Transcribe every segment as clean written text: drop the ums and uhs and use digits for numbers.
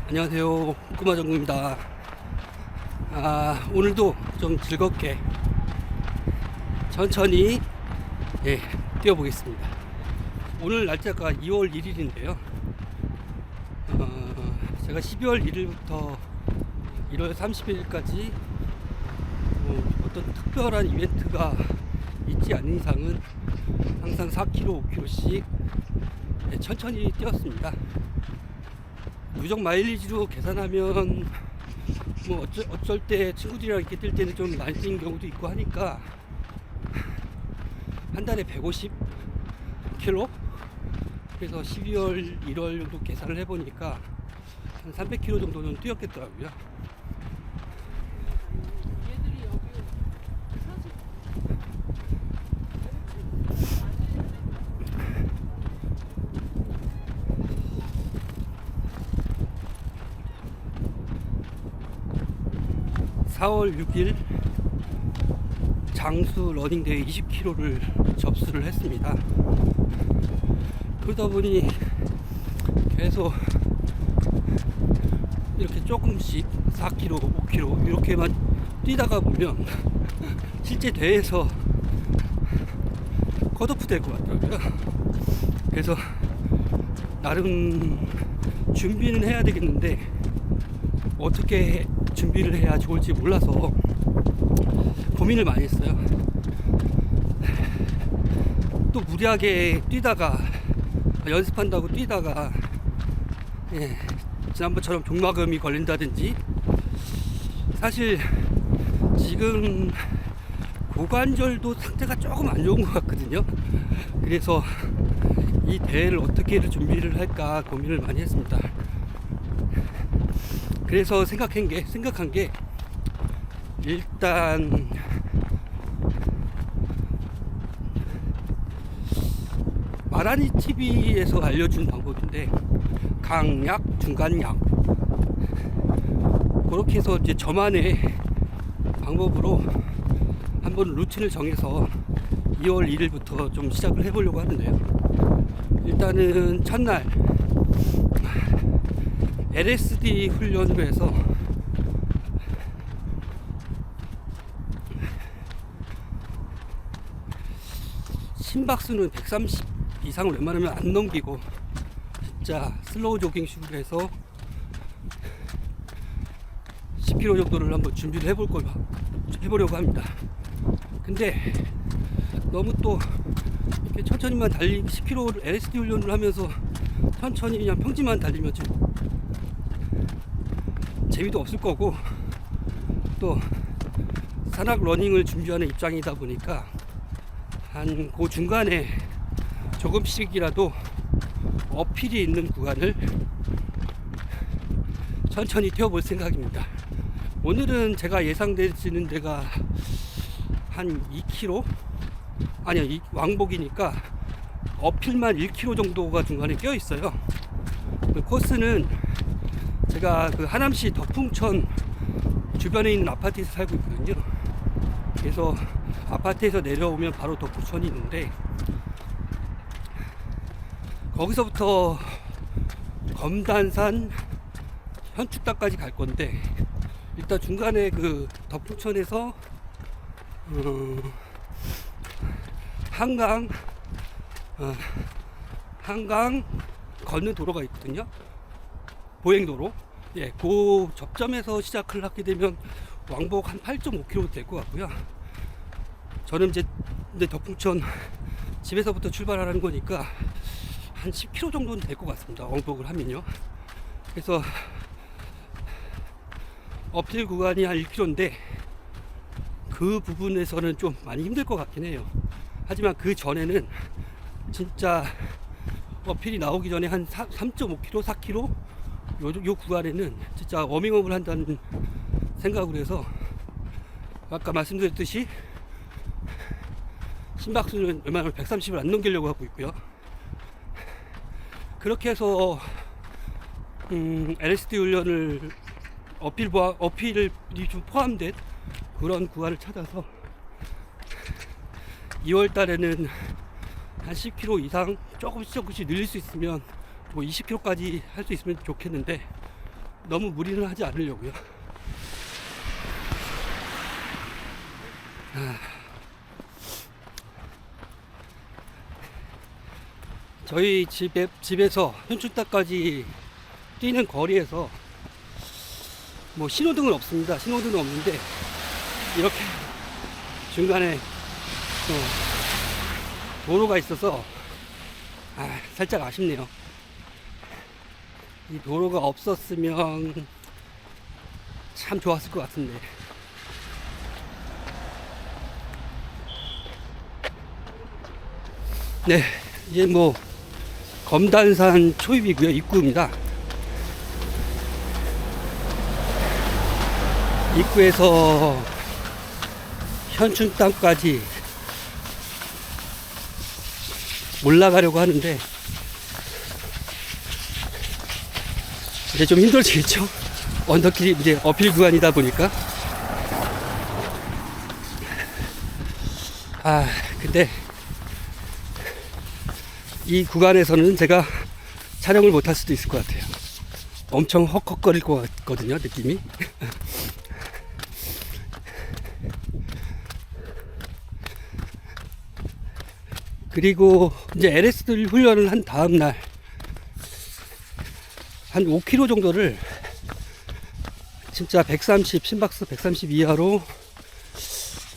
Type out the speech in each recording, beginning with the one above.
안녕하세요, 꾸마정구입니다. 오늘도 좀 즐겁게 천천히 뛰어보겠습니다. 오늘 날짜가 2월 1일인데요 제가 12월 1일부터 1월 30일까지 어떤 특별한 이벤트가 있지 않는 이상은 항상 4km, 5km씩 천천히 뛰었습니다. 누적 마일리지로 계산하면 뭐 어쩔 때 친구들이랑 이렇게 뛸 때는 좀 많이 뛰는 경우도 있고 하니까 한 달에 150km, 그래서 12월 1월 정도 계산을 해보니까 한 300km 정도는 뛰었겠더라고요. 4월 6일 장수 러닝대회 20km를 접수를 했습니다. 그러다 보니 계속 이렇게 조금씩 4km, 5km 이렇게만 뛰다가 보면 실제 대회에서 컷오프 될 것 같더라고요. 그래서 나름 준비는 해야 되겠는데 어떻게 준비를 해야 좋을지 몰라서 고민을 많이 했어요. 또 무리하게 뛰다가 연습한다고 뛰다가 지난번처럼 종막음이 걸린다든지, 사실 지금 고관절도 상태가 조금 안 좋은 것 같거든요. 그래서 이 대회를 어떻게 준비를 할까 고민을 많이 했습니다. 그래서 생각한 게 일단 마라니 TV에서 알려준 방법인데, 강약, 중간약 그렇게 해서 이제 저만의 방법으로 한번 루틴을 정해서 2월 1일부터 좀 시작을 해보려고 하는데요. 일단은 첫날 LSD 훈련을 해서 심박수는 130 이상을 웬만하면 안 넘기고 진짜 슬로우 조깅식으로 해서 10km 정도를 한번 준비를 해보려고 합니다. 근데 너무 또 이렇게 천천히만 10km LSD 훈련을 하면서 천천히 그냥 평지만 달리면 좀 재미도 없을 거고, 또 산악 러닝을 준비하는 입장이다 보니까 한 그 중간에 조금씩이라도 어필이 있는 구간을 천천히 뛰어볼 생각입니다. 오늘은 제가 예상되는 데가 한 2km? 아니요, 왕복이니까 어필만 1km 정도가 중간에 껴 있어요. 그 코스는 제가 그 하남시 덕풍천 주변에 있는 아파트에서 살고 있거든요. 그래서 아파트에서 내려오면 바로 덕풍천이 있는데, 거기서부터 검단산 현축당까지 갈 건데, 일단 중간에 그 덕풍천에서 한강 걷는 도로가 있거든요. 보행도로. 그 접점에서 시작을 하게 되면 왕복 한 8.5km 될 것 같고요. 저는 이제 덕풍천 집에서부터 출발하는 거니까 한 10km 정도는 될 것 같습니다. 왕복을 하면요. 그래서 어필 구간이 한 1km인데 그 부분에서는 좀 많이 힘들 것 같긴 해요. 하지만 그 전에는 진짜 어필이 나오기 전에 한 3.5km, 4km 요 구간에는 진짜 워밍업을 한다는 생각으로 해서, 아까 말씀드렸듯이 심박수는 웬만하면 130을 안 넘기려고 하고 있고요. 그렇게 해서 LSD 훈련을 어필이 좀 포함된 그런 구간을 찾아서 2월 달에는 한 10km 이상 조금씩 늘릴 수 있으면 뭐 20km까지 할 수 있으면 좋겠는데, 너무 무리는 하지 않으려고요. 저희 집에서 현충탑까지 뛰는 거리에서 뭐 신호등은 없습니다. 신호등은 없는데 이렇게 중간에 도로가 있어서 살짝 아쉽네요. 이 도로가 없었으면 참 좋았을 것 같은데. 네, 이제 뭐 검단산 초입이고요. 입구입니다. 입구에서 현충당까지 올라가려고 하는데 이제 좀 힘들지겠죠? 언덕길이 이제 어필 구간이다 보니까. 근데 이 구간에서는 제가 촬영을 못할 수도 있을 것 같아요. 엄청 헉헉거릴 것 같거든요, 느낌이. 그리고 이제 LS 훈련을 한 다음날 한 5km 정도를 진짜 130, 심박수 130 이하로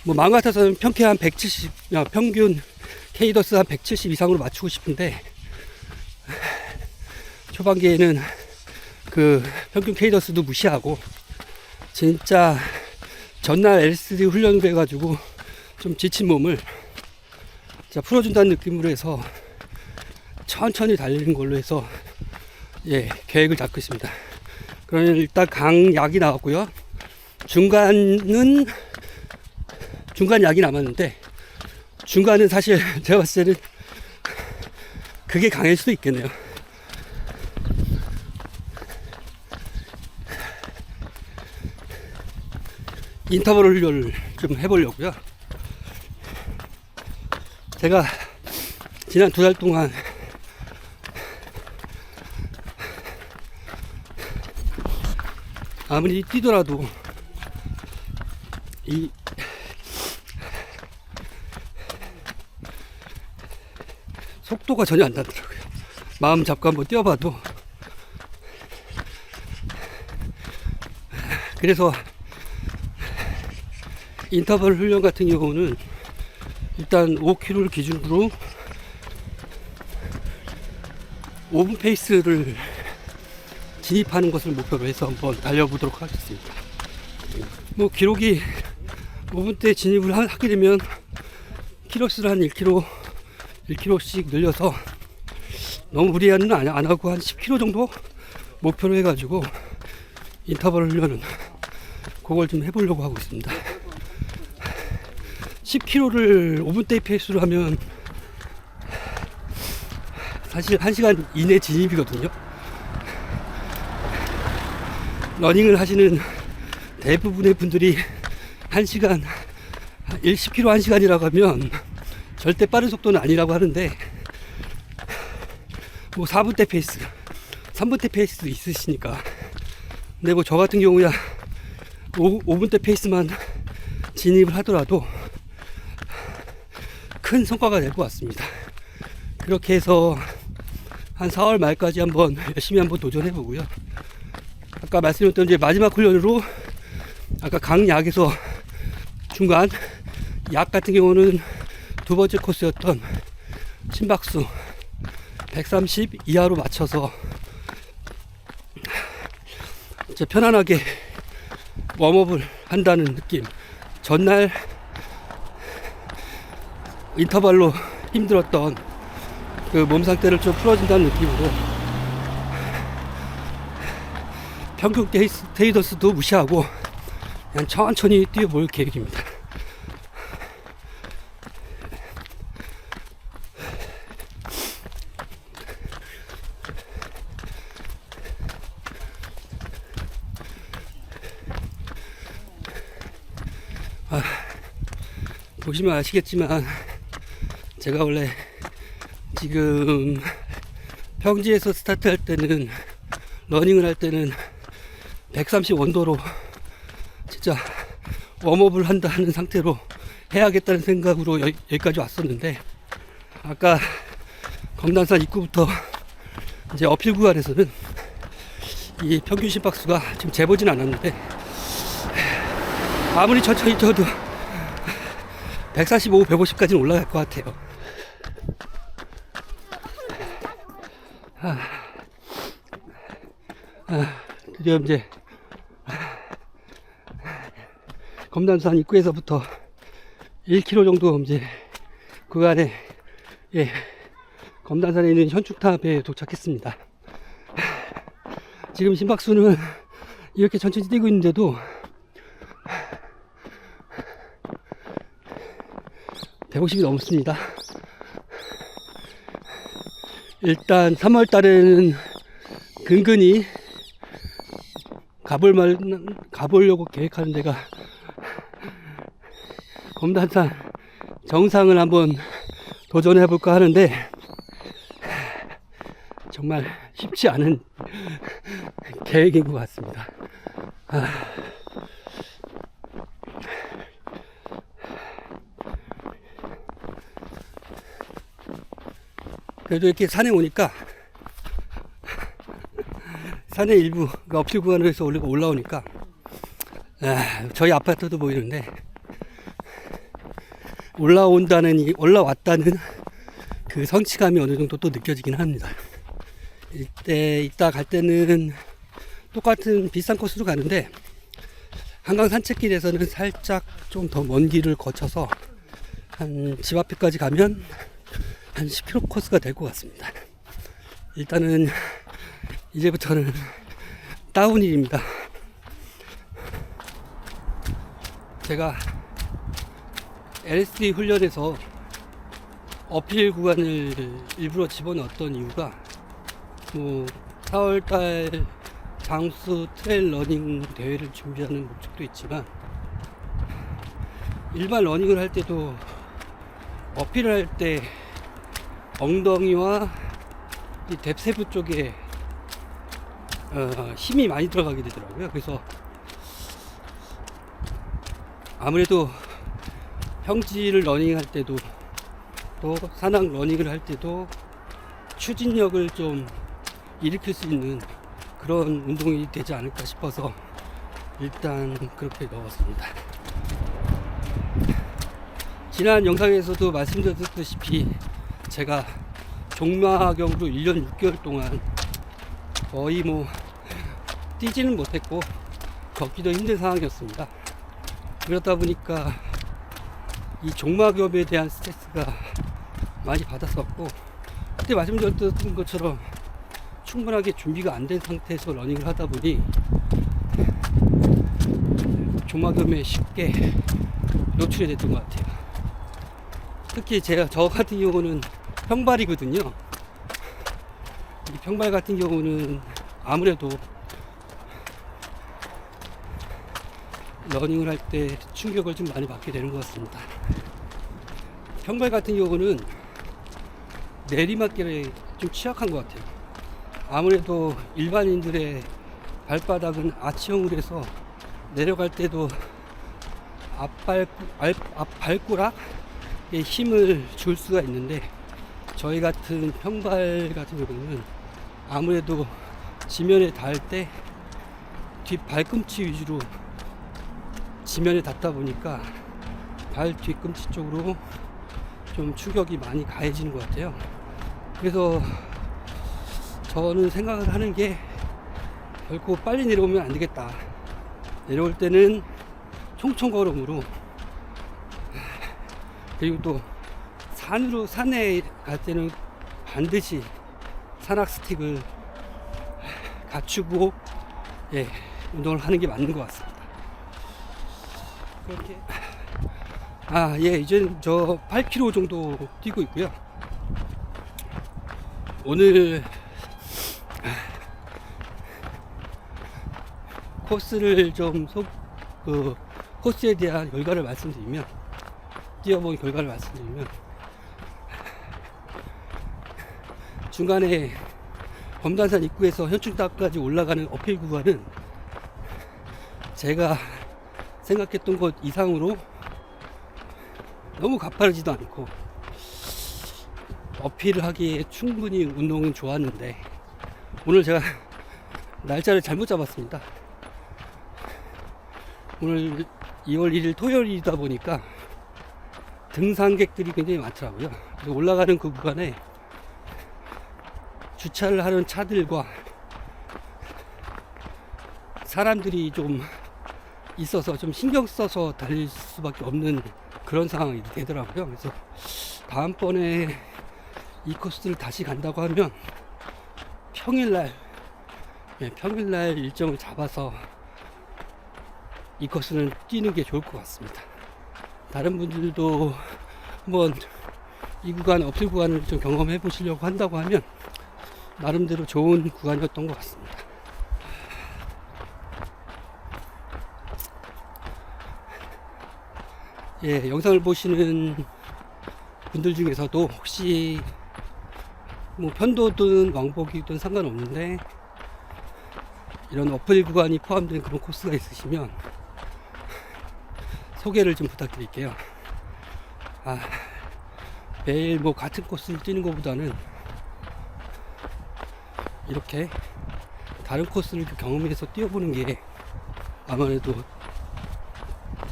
뭐 마음 같아서는 평균 170, 평균 케이더스 한 170 이상으로 맞추고 싶은데 초반기에는 그 평균 케이더스도 무시하고 진짜 전날 LSD 훈련을 해가지고 좀 지친 몸을 자 풀어준다는 느낌으로 해서 천천히 달리는 걸로 해서 계획을 잡고 있습니다. 그러면 일단 강약이 나왔고요. 중간 약이 남았는데 중간은 사실 제가 봤을 때는 그게 강할 수도 있겠네요. 인터벌 훈련을 좀 해보려고요. 제가 지난 2달 동안 아무리 뛰더라도 이 속도가 전혀 안 나더라고요. 마음 잡고 한번 뛰어봐도. 그래서 인터벌 훈련 같은 경우는 일단 5km를 기준으로 5분 페이스를 진입하는 것을 목표로 해서 한번 달려보도록 하겠습니다. 뭐 기록이 5분대 진입을 하게 되면 키로수를 한 1km씩 늘려서 너무 무리는 안 하고 한 10km 정도 목표로 해가지고 인터벌 훈련은 그걸 좀 해보려고 하고 있습니다. 10km를 5분대 페이스로 하면 사실 1시간 이내 진입이거든요. 러닝을 하시는 대부분의 분들이 1시간 10km 1시간이라고 하면 절대 빠른 속도는 아니라고 하는데 뭐 4분대 페이스 3분대 페이스도 있으시니까. 근데 뭐 저 같은 경우야 5분대 페이스만 진입을 하더라도 큰 성과가 될 것 같습니다. 그렇게 해서 한 4월 말까지 한번 열심히 한번 도전해 보고요. 아까 말씀드렸던 이제 마지막 훈련으로 아까 강약에서 중간 약 같은 경우는 두 번째 코스였던 심박수 130 이하로 맞춰서 이제 편안하게 웜업을 한다는 느낌. 전날 인터벌로 힘들었던 그 몸 상태를 좀 풀어준다는 느낌으로 평균 테이더스도 무시하고 그냥 천천히 뛰어볼 계획입니다. 보시면 아시겠지만 제가 원래 지금 평지에서 스타트할 때는 러닝을 할 때는 130 원도로 진짜 웜업을 한다는 상태로 해야겠다는 생각으로 여기까지 왔었는데, 아까 검단산 입구부터 이제 어필 구간에서는 이 평균 심박수가 지금 재보진 않았는데, 아무리 천천히 쳐도 145, 150까지는 올라갈 것 같아요. 드디어 이제 검단산 입구에서부터 1km 정도 이제 구간에, 예, 검단산에 있는 현충탑에 도착했습니다. 지금 심박수는 이렇게 천천히 뛰고 있는데도 150이 넘습니다. 일단 3월 달에는 근근히 가보려고 계획하는 데가 검단산 정상을 한번 도전해볼까 하는데, 정말 쉽지 않은 계획인 것 같습니다. 그래도 이렇게 산에 오니까, 산의 일부, 그러니까 어필 구간에서 올라오니까, 저희 아파트도 보이는데, 올라왔다는 그 성취감이 어느 정도 또 느껴지긴 합니다. 이따 갈 때는 똑같은 비싼 코스로 가는데, 한강 산책길에서는 살짝 좀 더 먼 길을 거쳐서 한 집 앞에까지 가면 한 10km 코스가 될 것 같습니다. 일단은 이제부터는 다운힐입니다. 제가 LSD 훈련에서 어필 구간을 일부러 집어넣었던 이유가, 4월달 장수 트레일 러닝 대회를 준비하는 목적도 있지만, 일반 러닝을 할 때도 어필을 할 때 엉덩이와 이 뎁세부 쪽에 힘이 많이 들어가게 되더라고요. 그래서 아무래도 평지를 러닝할 때도, 또 산악 러닝을 할 때도 추진력을 좀 일으킬 수 있는 그런 운동이 되지 않을까 싶어서 일단 그렇게 넣었습니다. 지난 영상에서도 말씀드렸다시피 제가 종마경으로 1년 6개월 동안 거의 뛰지는 못했고 걷기도 힘든 상황이었습니다. 그렇다 보니까 이 종막염에 대한 스트레스가 많이 받았었고, 그때 말씀드렸던 것처럼 충분하게 준비가 안 된 상태에서 러닝을 하다 보니 종막염에 쉽게 노출이 됐던 것 같아요. 특히 저 같은 경우는 평발이거든요. 이 평발 같은 경우는 아무래도 러닝을 할 때 충격을 좀 많이 받게 되는 것 같습니다. 평발 같은 경우는 내리막길에 좀 취약한 것 같아요. 아무래도 일반인들의 발바닥은 아치형으로 해서 내려갈 때도 앞발가락에 힘을 줄 수가 있는데, 저희 같은 평발 같은 경우는 아무래도 지면에 닿을 때 뒷 발꿈치 위주로 지면에 닿다 보니까 발 뒤꿈치 쪽으로 좀 충격이 많이 가해지는 것 같아요. 그래서 저는 생각을 하는 게, 결코 빨리 내려오면 안 되겠다. 내려올 때는 총총걸음으로, 그리고 또 산에 갈 때는 반드시 산악 스틱을 갖추고, 예, 운동을 하는 게 맞는 것 같습니다. 그렇게 예, 이제 저 8km 정도 뛰고 있고요. 오늘 코스를 좀 코스에 대한 결과를 말씀드리면, 뛰어본 결과를 말씀드리면, 중간에 검단산 입구에서 현충탑까지 올라가는 어필 구간은 제가 생각했던 것 이상으로 너무 가파르지도 않고 어필을 하기에 충분히 운동은 좋았는데 오늘 제가 날짜를 잘못 잡았습니다. 오늘 2월 1일 토요일이다 보니까 등산객들이 굉장히 많더라고요. 그래서 올라가는 그 구간에 주차를 하는 차들과 사람들이 좀 있어서 좀 신경 써서 달릴 수밖에 없는 그런 상황이 되더라고요. 그래서 다음번에 이 코스를 다시 간다고 하면 평일날 일정을 잡아서 이 코스는 뛰는 게 좋을 것 같습니다. 다른 분들도 한번 이 구간, 어필 구간을 좀 경험해 보시려고 한다고 하면 나름대로 좋은 구간이었던 것 같습니다. 예, 영상을 보시는 분들 중에서도 혹시 뭐 편도든 왕복이든 상관없는데 이런 어플 구간이 포함된 그런 코스가 있으시면 소개를 좀 부탁드릴게요. 매일 뭐 같은 코스를 뛰는 것보다는 이렇게 다른 코스를 경험해서 뛰어보는 게 아무래도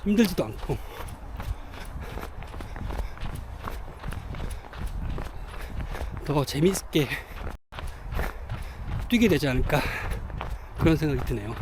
힘들지도 않고 더 재밌게 뛰게 되지 않을까 그런 생각이 드네요.